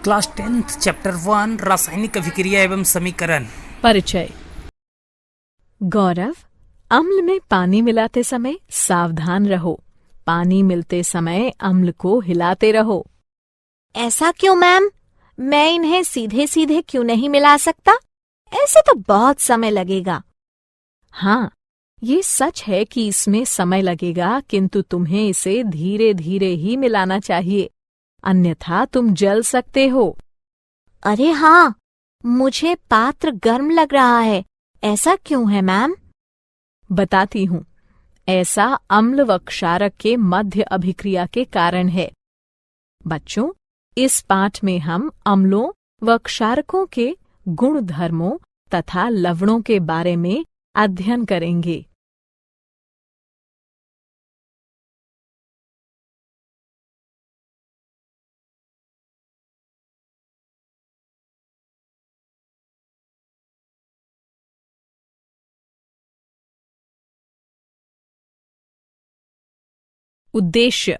Class 10th chapter 1 रासायनिक अभिक्रिया एवं समीकरण। परिचय। गौरव, अम्ल में पानी मिलाते समय सावधान रहो। पानी मिलते समय अम्ल को हिलाते रहो। ऐसा क्यों मैम? मैं इन्हें सीधे सीधे क्यों नहीं मिला सकता? ऐसे तो बहुत समय लगेगा। हाँ, ये सच है कि इसमें समय लगेगा, किंतु तुम्हें इसे धीरे धीरे ही मिलाना चाहिए, अन्यथा तुम जल सकते हो। अरे हाँ, मुझे पात्र गर्म लग रहा है। ऐसा क्यों है मैम? बताती हूँ। ऐसा अम्ल व क्षारक के मध्य अभिक्रिया के कारण है। बच्चों, इस पाठ में हम अम्लों व क्षारकों के गुण धर्मों तथा लवणों के बारे में अध्ययन करेंगे। उद्देश्य।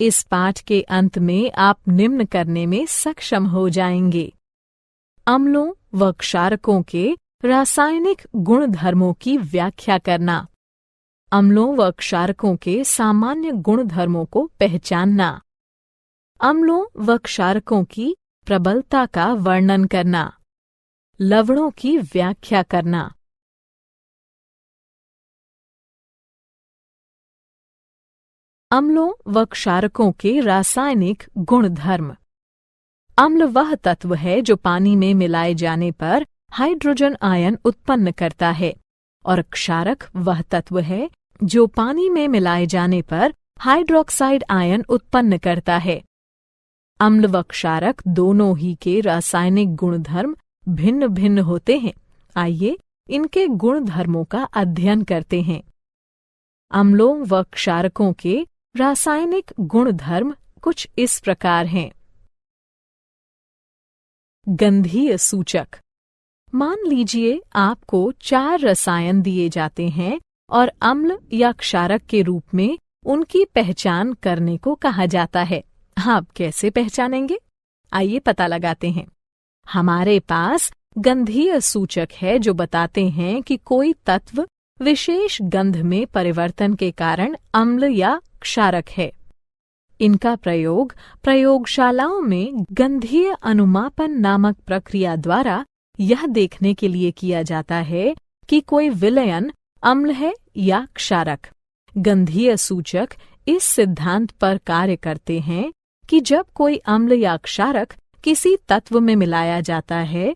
इस पाठ के अंत में आप निम्न करने में सक्षम हो जाएंगे: अम्लों व क्षारकों के रासायनिक गुण धर्मों की व्याख्या करना, अम्लों व क्षारकों के सामान्य गुण धर्मों को पहचानना, अम्लों व क्षारकों की प्रबलता का वर्णन करना, लवणों की व्याख्या करना। अम्लों व क्षारकों के रासायनिक गुणधर्म। अम्ल वह तत्व है जो पानी में मिलाए जाने पर हाइड्रोजन आयन उत्पन्न करता है, और क्षारक वह तत्व है जो पानी में मिलाए जाने पर हाइड्रोक्साइड आयन उत्पन्न करता है। अम्ल व क्षारक दोनों ही के रासायनिक गुणधर्म भिन्न भिन्न होते हैं। आइए इनके गुणधर्मों का अध्ययन करते हैं। अम्लों व क्षारकों के रासायनिक गुणधर्म कुछ इस प्रकार हैं। गंधीय सूचक। मान लीजिए आपको 4 रसायन दिए जाते हैं और अम्ल या क्षारक के रूप में उनकी पहचान करने को कहा जाता है। आप कैसे पहचानेंगे? आइए पता लगाते हैं। हमारे पास गंधीय सूचक है जो बताते हैं कि कोई तत्व विशेष गंध में परिवर्तन के कारण अम्ल या क्षारक है। इनका प्रयोग प्रयोगशालाओं में गंधीय अनुमापन नामक प्रक्रिया द्वारा यह देखने के लिए किया जाता है कि कोई विलयन अम्ल है या क्षारक। गंधीय सूचक इस सिद्धांत पर कार्य करते हैं कि जब कोई अम्ल या क्षारक किसी तत्व में मिलाया जाता है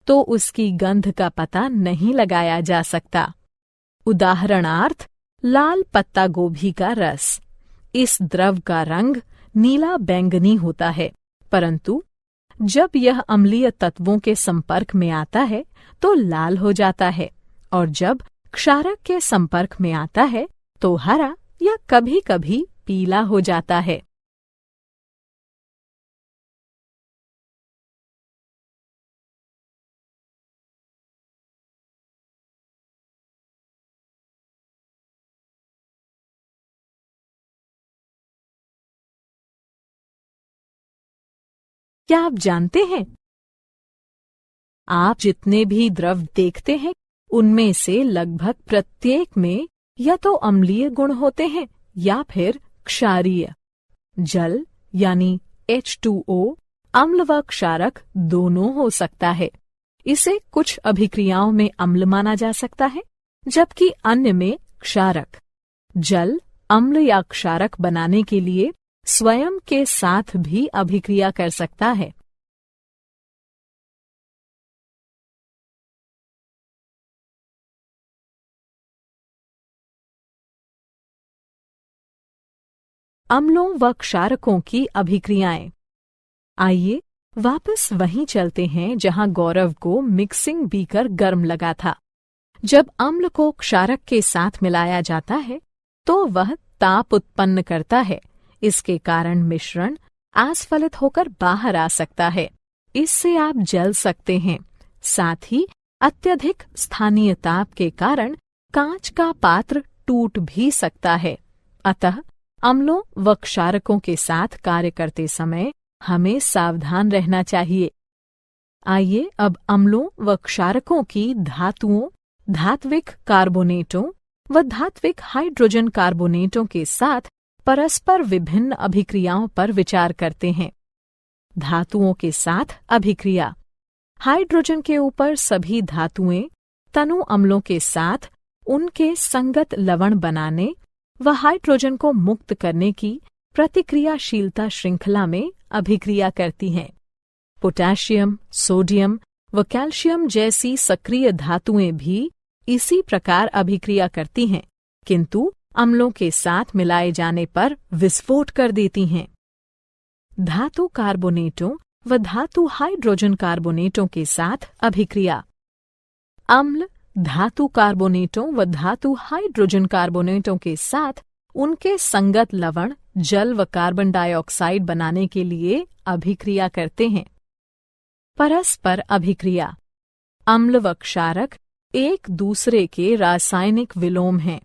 तो उसकी गंध का पता नहीं लगाया जा सकता। उदाहरणार्थ, लाल पत्ता गोभी का रस। इस द्रव का रंग नीला बैंगनी होता है, परंतु जब यह अम्लीय तत्वों के संपर्क में आता है तो लाल हो जाता है, और जब क्षारक के संपर्क में आता है तो हरा या कभी कभी पीला हो जाता है। क्या आप जानते हैं, आप जितने भी द्रव देखते हैं उनमें से लगभग प्रत्येक में या तो अम्लीय गुण होते हैं या फिर क्षारीय। जल यानी H2O अम्ल व क्षारक दोनों हो सकता है। इसे कुछ अभिक्रियाओं में अम्ल माना जा सकता है, जबकि अन्य में क्षारक। जल अम्ल या क्षारक बनाने के लिए स्वयं के साथ भी अभिक्रिया कर सकता है। अम्लों व क्षारकों की अभिक्रियाएं। आइए वापस वहीं चलते हैं जहां गौरव को मिक्सिंग बीकर गर्म लगा था। जब अम्ल को क्षारक के साथ मिलाया जाता है तो वह ताप उत्पन्न करता है। इसके कारण मिश्रण आस्फलित होकर बाहर आ सकता है। इससे आप जल सकते हैं। साथ ही अत्यधिक स्थानीय ताप के कारण कांच का पात्र टूट भी सकता है। अतः अम्लों व क्षारकों के साथ कार्य करते समय हमें सावधान रहना चाहिए। आइए अब अम्लों व क्षारकों की धातुओं, धात्विक कार्बोनेटों व धात्विक हाइड्रोजन कार्बोनेटों के साथ परस्पर विभिन्न अभिक्रियाओं पर विचार करते हैं। धातुओं के साथ अभिक्रिया। हाइड्रोजन के ऊपर सभी धातुएं तनु अम्लों के साथ उनके संगत लवण बनाने व हाइड्रोजन को मुक्त करने की प्रतिक्रियाशीलता श्रृंखला में अभिक्रिया करती हैं। पोटेशियम, सोडियम व कैल्शियम जैसी सक्रिय धातुएं भी इसी प्रकार अभिक्रिया करती हैं, किंतु अम्लों के साथ मिलाए जाने पर विस्फोट कर देती हैं। धातु कार्बोनेटों व धातु हाइड्रोजन कार्बोनेटों के साथ अभिक्रिया। अम्ल धातु कार्बोनेटों व धातु हाइड्रोजन कार्बोनेटों के साथ उनके संगत लवण, जल व कार्बन डाइऑक्साइड बनाने के लिए अभिक्रिया करते हैं। परस्पर अभिक्रिया। अम्ल व क्षारक एक दूसरे के रासायनिक विलोम हैं।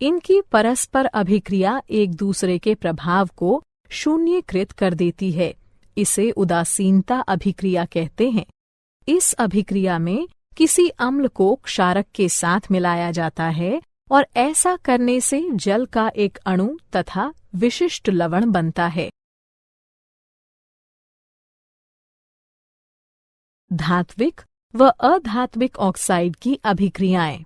इनकी परस्पर अभिक्रिया एक दूसरे के प्रभाव को शून्यकृत कर देती है। इसे उदासीनता अभिक्रिया कहते हैं। इस अभिक्रिया में किसी अम्ल को क्षारक के साथ मिलाया जाता है और ऐसा करने से जल का एक अणु तथा विशिष्ट लवण बनता है। धात्विक व अधात्विक ऑक्साइड की अभिक्रियाएं।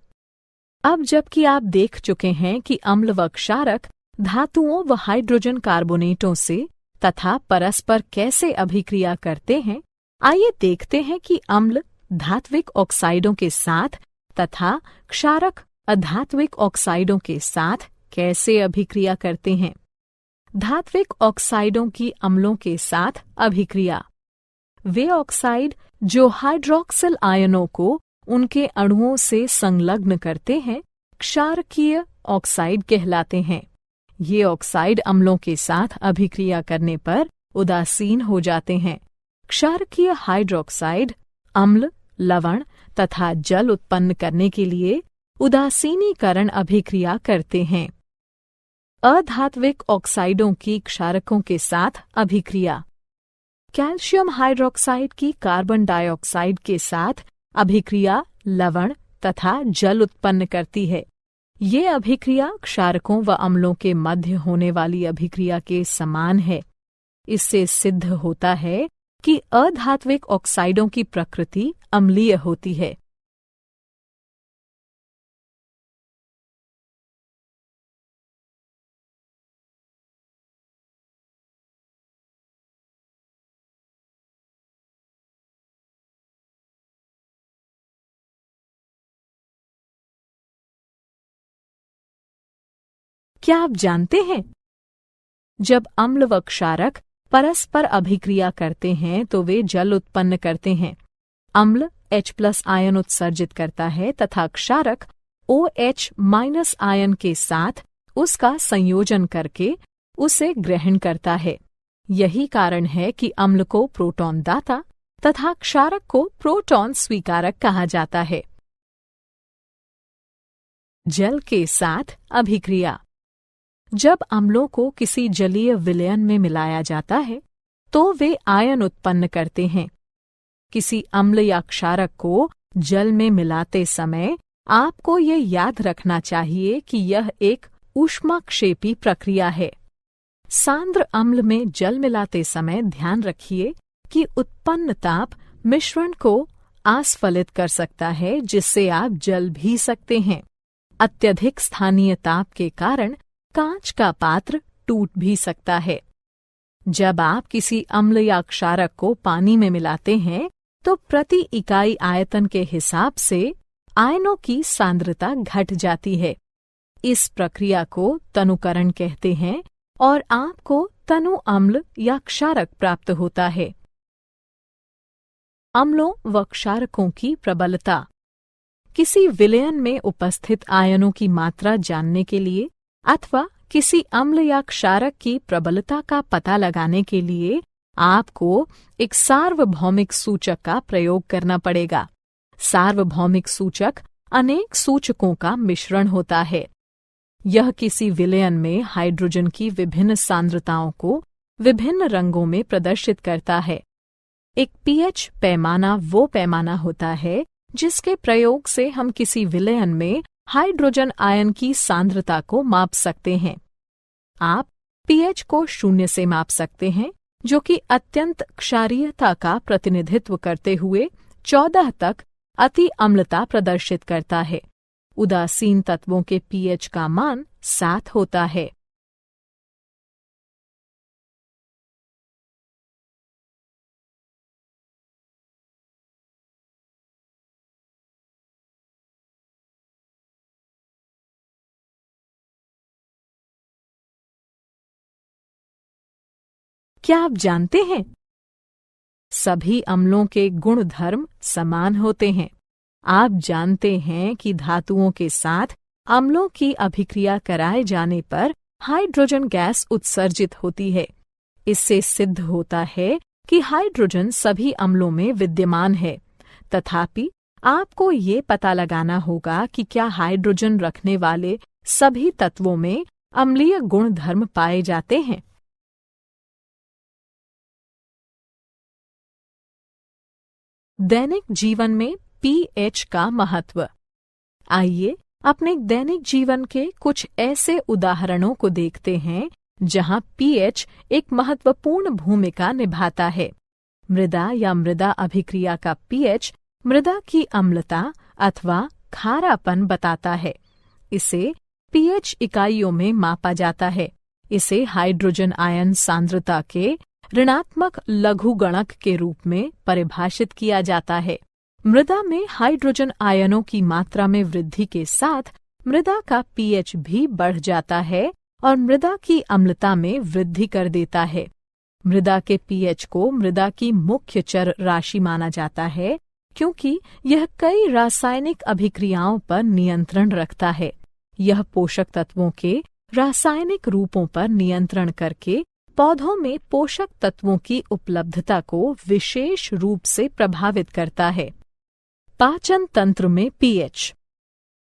अब जबकि आप देख चुके हैं कि अम्ल व क्षारक धातुओं व हाइड्रोजन कार्बोनेटों से तथा परस्पर कैसे अभिक्रिया करते हैं, आइए देखते हैं कि अम्ल धात्विक ऑक्साइडों के साथ तथा क्षारक अधात्विक ऑक्साइडों के साथ कैसे अभिक्रिया करते हैं। धात्विक ऑक्साइडों की अम्लों के साथ अभिक्रिया। वे ऑक्साइड जो हाइड्रोक्सिल आयनों को उनके अणुओं से संलग्न करते हैं, क्षारकीय ऑक्साइड कहलाते हैं। ये ऑक्साइड अम्लों के साथ अभिक्रिया करने पर उदासीन हो जाते हैं। क्षारकीय हाइड्रोक्साइड अम्ल, लवण तथा जल उत्पन्न करने के लिए उदासीनीकरण अभिक्रिया करते हैं। अधात्विक ऑक्साइडों की क्षारकों के साथ अभिक्रिया। कैल्शियम हाइड्रोक्साइड की कार्बन डाइऑक्साइड के साथ अभिक्रिया लवण तथा जल उत्पन्न करती है। ये अभिक्रिया क्षारकों व अम्लों के मध्य होने वाली अभिक्रिया के समान है। इससे सिद्ध होता है कि अधात्विक ऑक्साइडों की प्रकृति अम्लीय होती है। क्या आप जानते हैं, जब अम्ल व क्षारक परस्पर अभिक्रिया करते हैं तो वे जल उत्पन्न करते हैं। अम्ल H+ आयन उत्सर्जित करता है तथा क्षारक OH- आयन के साथ उसका संयोजन करके उसे ग्रहण करता है। यही कारण है कि अम्ल को प्रोटॉन दाता तथा क्षारक को प्रोटॉन स्वीकारक कहा जाता है। जल के साथ अभिक्रिया। जब अम्लों को किसी जलीय विलयन में मिलाया जाता है तो वे आयन उत्पन्न करते हैं। किसी अम्ल या क्षारक को जल में मिलाते समय आपको ये याद रखना चाहिए कि यह एक ऊष्माक्षेपी प्रक्रिया है। सांद्र अम्ल में जल मिलाते समय ध्यान रखिए कि उत्पन्न ताप मिश्रण को आस्फलित कर सकता है, जिससे आप जल भी सकते हैं। अत्यधिक स्थानीय ताप के कारण कांच का पात्र टूट भी सकता है। जब आप किसी अम्ल या क्षारक को पानी में मिलाते हैं तो प्रति इकाई आयतन के हिसाब से आयनों की सांद्रता घट जाती है। इस प्रक्रिया को तनुकरण कहते हैं और आपको तनु अम्ल या क्षारक प्राप्त होता है। अम्लों व क्षारकों की प्रबलता। किसी विलयन में उपस्थित आयनों की मात्रा जानने के लिए अथवा किसी अम्ल या क्षारक की प्रबलता का पता लगाने के लिए आपको एक सार्वभौमिक सूचक का प्रयोग करना पड़ेगा। सार्वभौमिक सूचक अनेक सूचकों का मिश्रण होता है। यह किसी विलयन में हाइड्रोजन की विभिन्न सांद्रताओं को विभिन्न रंगों में प्रदर्शित करता है। एक पीएच पैमाना वो पैमाना होता है जिसके प्रयोग से हम किसी विलयन में हाइड्रोजन आयन की सांद्रता को माप सकते हैं। आप पीएच को 0 से माप सकते हैं, जो कि अत्यंत क्षारीयता का प्रतिनिधित्व करते हुए 14 तक अति अम्लता प्रदर्शित करता है। उदासीन तत्वों के पीएच का मान 7 होता है। क्या आप जानते हैं? सभी अम्लों के गुण धर्म समान होते हैं। आप जानते हैं कि धातुओं के साथ अम्लों की अभिक्रिया कराए जाने पर हाइड्रोजन गैस उत्सर्जित होती है। इससे सिद्ध होता है कि हाइड्रोजन सभी अम्लों में विद्यमान है। तथापि आपको ये पता लगाना होगा कि क्या हाइड्रोजन रखने वाले सभी तत्वों में अम्लीय गुण धर्म पाए जाते हैं। दैनिक जीवन में पीएच का महत्व। आइए अपने दैनिक जीवन के कुछ ऐसे उदाहरणों को देखते हैं जहां पीएच एक महत्वपूर्ण भूमिका निभाता है। मृदा या मृदा अभिक्रिया का पीएच मृदा की अम्लता अथवा खारापन बताता है। इसे पीएच इकाइयों में मापा जाता है। इसे हाइड्रोजन आयन सांद्रता के ऋणात्मक लघुगणक के रूप में परिभाषित किया जाता है। मृदा में हाइड्रोजन आयनों की मात्रा में वृद्धि के साथ मृदा का पीएच भी बढ़ जाता है और मृदा की अम्लता में वृद्धि कर देता है। मृदा के पीएच को मृदा की मुख्य चर राशि माना जाता है क्योंकि यह कई रासायनिक अभिक्रियाओं पर नियंत्रण रखता है। यह पोषक तत्वों के रासायनिक रूपों पर नियंत्रण करके पौधों में पोषक तत्वों की उपलब्धता को विशेष रूप से प्रभावित करता है। पाचन तंत्र में पीएच।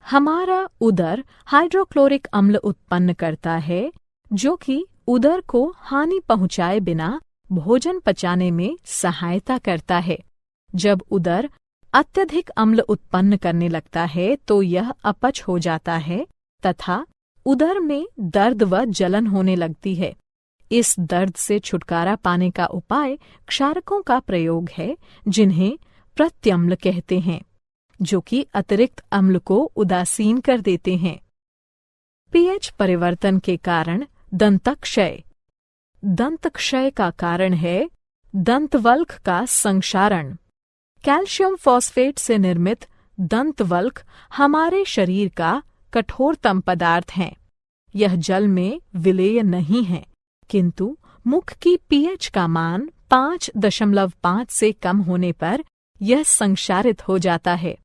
हमारा उदर हाइड्रोक्लोरिक अम्ल उत्पन्न करता है जो कि उदर को हानि पहुंचाए बिना भोजन पचाने में सहायता करता है। जब उदर अत्यधिक अम्ल उत्पन्न करने लगता है तो यह अपच हो जाता है तथा उदर में दर्द व जलन होने लगती है। इस दर्द से छुटकारा पाने का उपाय क्षारकों का प्रयोग है जिन्हें प्रत्यम्ल कहते हैं, जो कि अतिरिक्त अम्ल को उदासीन कर देते हैं। पीएच परिवर्तन के कारण दंतक्षय। दंतक्षय का कारण है दंतवल्क का संक्षारण। कैल्शियम फॉस्फेट से निर्मित दंतवल्क हमारे शरीर का कठोरतम पदार्थ है। यह जल में विलेय नहीं है, किंतु मुख की पीएच का मान 5.5 से कम होने पर यह संक्षारित हो जाता है।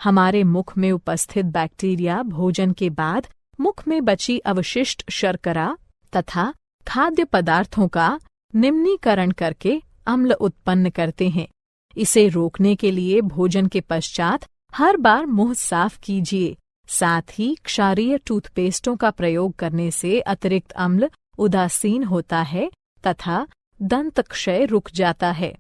हमारे मुख में उपस्थित बैक्टीरिया भोजन के बाद मुख में बची अवशिष्ट शर्करा तथा खाद्य पदार्थों का निम्नीकरण करके अम्ल उत्पन्न करते हैं। इसे रोकने के लिए भोजन के पश्चात हर बार मुंह साफ कीजिए। साथ ही क्षारीय टूथपेस्टों का प्रयोग करने से अतिरिक्त अम्ल उदासीन होता है तथा दंतक्षय रुक जाता है।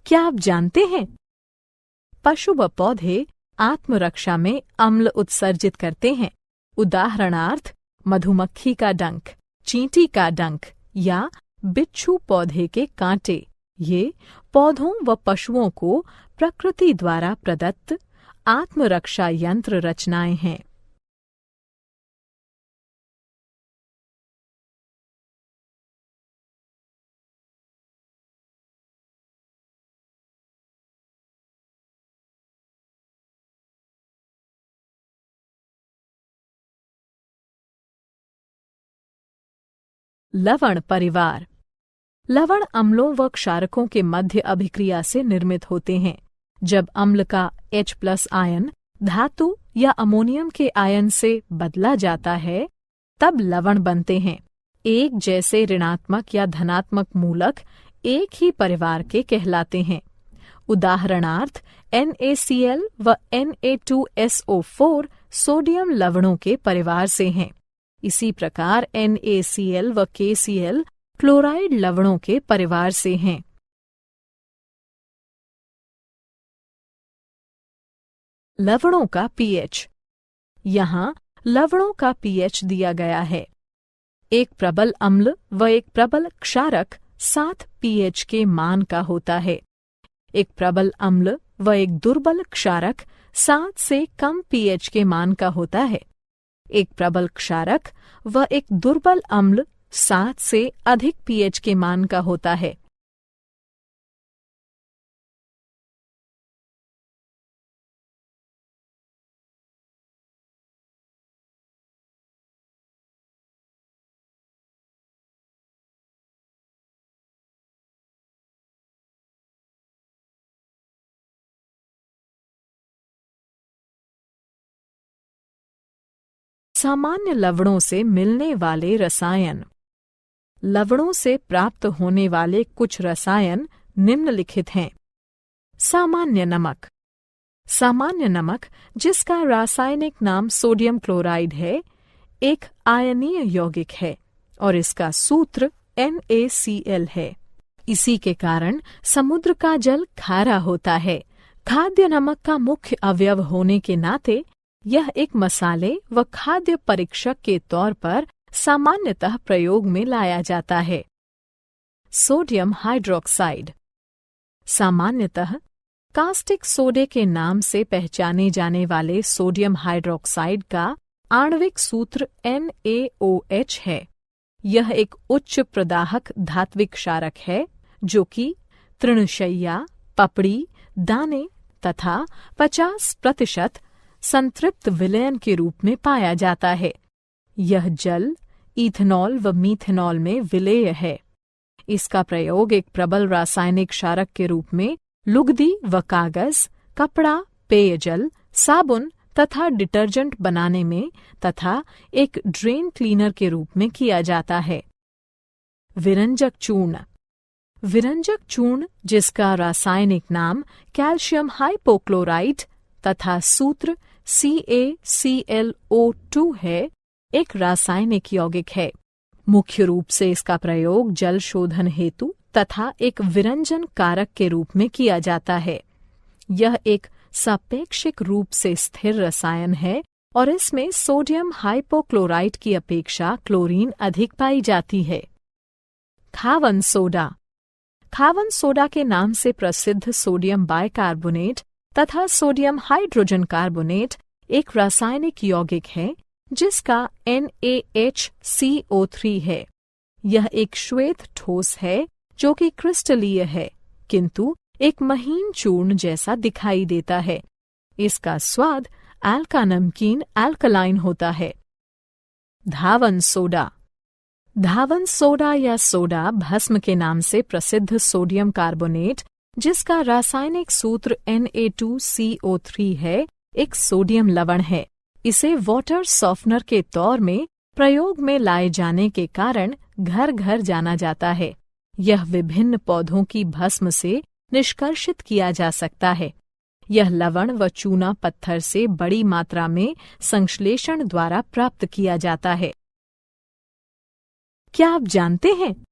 क्या आप जानते हैं? पशु व पौधे आत्मरक्षा में अम्ल उत्सर्जित करते हैं। उदाहरणार्थ मधुमक्खी का डंक, चींटी का डंक या बिच्छू पौधे के कांटे। ये पौधों व पशुओं को प्रकृति द्वारा प्रदत्त आत्मरक्षा यंत्र रचनाएं हैं। लवण परिवार। लवण अम्लों व क्षारकों के मध्य अभिक्रिया से निर्मित होते हैं। जब अम्ल का H+ आयन धातु या अमोनियम के आयन से बदला जाता है तब लवण बनते हैं। एक जैसे ऋणात्मक या धनात्मक मूलक एक ही परिवार के कहलाते हैं। उदाहरणार्थ NaCl व Na2SO4 सोडियम लवणों के परिवार से हैं। इसी प्रकार NaCl व KCl क्लोराइड लवणों के परिवार से हैं। लवणों का pH। यहाँ लवणों का pH दिया गया है। एक प्रबल अम्ल व एक प्रबल क्षारक 7 pH के मान का होता है। एक प्रबल अम्ल व एक दुर्बल क्षारक 7 से कम pH के मान का होता है। एक प्रबल क्षारक व एक दुर्बल अम्ल 7 से अधिक pH के मान का होता है। सामान्य लवणों से मिलने वाले रसायन। लवणों से प्राप्त होने वाले कुछ रसायन निम्नलिखित हैं। सामान्य नमक। सामान्य नमक, जिसका रासायनिक नाम सोडियम क्लोराइड है, एक आयनीय यौगिक है और इसका सूत्र NaCl है। इसी के कारण समुद्र का जल खारा होता है। खाद्य नमक का मुख्य अवयव होने के नाते यह एक मसाले व खाद्य परीक्षक के तौर पर सामान्यतः प्रयोग में लाया जाता है। Sodium hydroxide. सामान्यतः कास्टिक सोडे के नाम से पहचाने जाने वाले सोडियम हाइड्रोक्साइड का आणविक सूत्र NaOH है। यह एक उच्च प्रदाहक धात्विक क्षारक है जो कि तृणशय्या, पपड़ी, दाने तथा 50% संतृप्त विलयन के रूप में पाया जाता है। यह जल, इथेनॉल व मीथेनॉल में विलेय है। इसका प्रयोग एक प्रबल रासायनिक क्षारक के रूप में लुगदी व कागज, कपड़ा, पेयजल, साबुन तथा डिटर्जेंट बनाने में तथा एक ड्रेन क्लीनर के रूप में किया जाता है। विरंजक चूर्ण। विरंजक चूर्ण, जिसका रासायनिक नाम कैल्शियम हाइपोक्लोराइट तथा सूत्र CaClO2 है, एक रासायनिक यौगिक है। मुख्य रूप से इसका प्रयोग जल शोधन हेतु तथा एक विरंजन कारक के रूप में किया जाता है। यह एक सापेक्षिक रूप से स्थिर रसायन है और इसमें सोडियम हाइपोक्लोराइट की अपेक्षा क्लोरीन अधिक पाई जाती है। खावन सोडा। खावन सोडा के नाम से प्रसिद्ध सोडियम बाइकार्बोनेट तथा सोडियम हाइड्रोजन कार्बोनेट एक रासायनिक यौगिक है जिसका NaHCO3 है। यह एक श्वेत ठोस है जो कि क्रिस्टलीय है किंतु एक महीन चूर्ण जैसा दिखाई देता है। इसका स्वाद अल्का नमकीन अल्कलाइन होता है। धावन सोडा। धावन सोडा या सोडा भस्म के नाम से प्रसिद्ध सोडियम कार्बोनेट, जिसका रासायनिक सूत्र Na2CO3 है, एक सोडियम लवण है। इसे वाटर सॉफ्टनर के तौर में प्रयोग में लाए जाने के कारण घर घर जाना जाता है। यह विभिन्न पौधों की भस्म से निष्कर्षित किया जा सकता है। यह लवण व चूना पत्थर से बड़ी मात्रा में संश्लेषण द्वारा प्राप्त किया जाता है। क्या आप जानते हैं?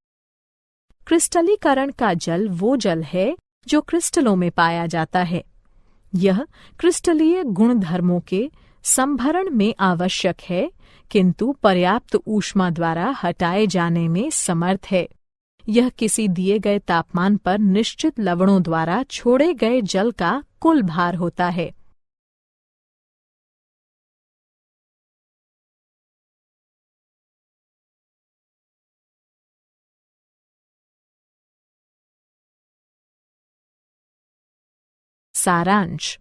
क्रिस्टलीकरण का जल वो जल है जो क्रिस्टलों में पाया जाता है। यह क्रिस्टलीय गुणधर्मों के संभरण में आवश्यक है किंतु पर्याप्त ऊष्मा द्वारा हटाए जाने में समर्थ है। यह किसी दिए गए तापमान पर निश्चित लवणों द्वारा छोड़े गए जल का कुल भार होता है। सारांश।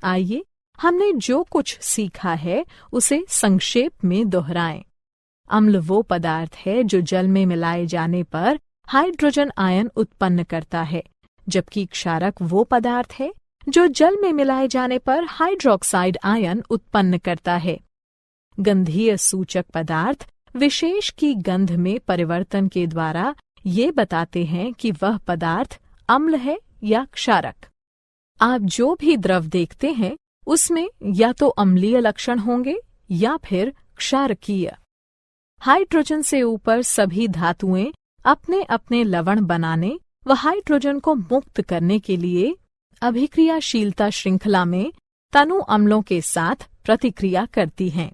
आइए हमने जो कुछ सीखा है उसे संक्षेप में दोहराएं। अम्ल वो पदार्थ है जो जल में मिलाए जाने पर हाइड्रोजन आयन उत्पन्न करता है। जबकि क्षारक वो पदार्थ है जो जल में मिलाए जाने पर हाइड्रोक्साइड आयन उत्पन्न करता है। गंधीय सूचक पदार्थ विशेष की गंध में परिवर्तन के द्वारा ये बताते हैं कि वह पदार्थ अम्ल है या क्षारक। आप जो भी द्रव देखते हैं उसमें या तो अम्लीय लक्षण होंगे या फिर क्षारकीय। हाइड्रोजन से ऊपर सभी धातुएं अपने अपने लवण बनाने व हाइड्रोजन को मुक्त करने के लिए अभिक्रियाशीलता श्रृंखला में तनु अम्लों के साथ प्रतिक्रिया करती हैं।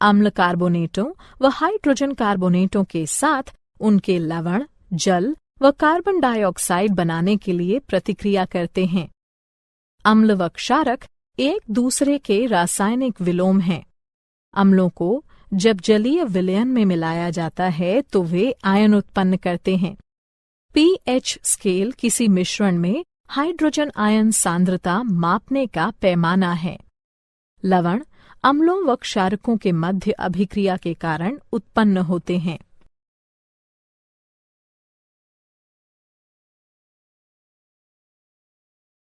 अम्ल कार्बोनेटों व हाइड्रोजन कार्बोनेटों के साथ उनके लवण, जल व कार्बन डाइऑक्साइड बनाने के लिए प्रतिक्रिया करते हैं। अम्ल व क्षारक एक दूसरे के रासायनिक विलोम हैं। अम्लों को जब जलीय विलयन में मिलाया जाता है तो वे आयन उत्पन्न करते हैं। पीएच स्केल किसी मिश्रण में हाइड्रोजन आयन सांद्रता मापने का पैमाना है। लवण अम्लों व क्षारकों के मध्य अभिक्रिया के कारण उत्पन्न होते हैं।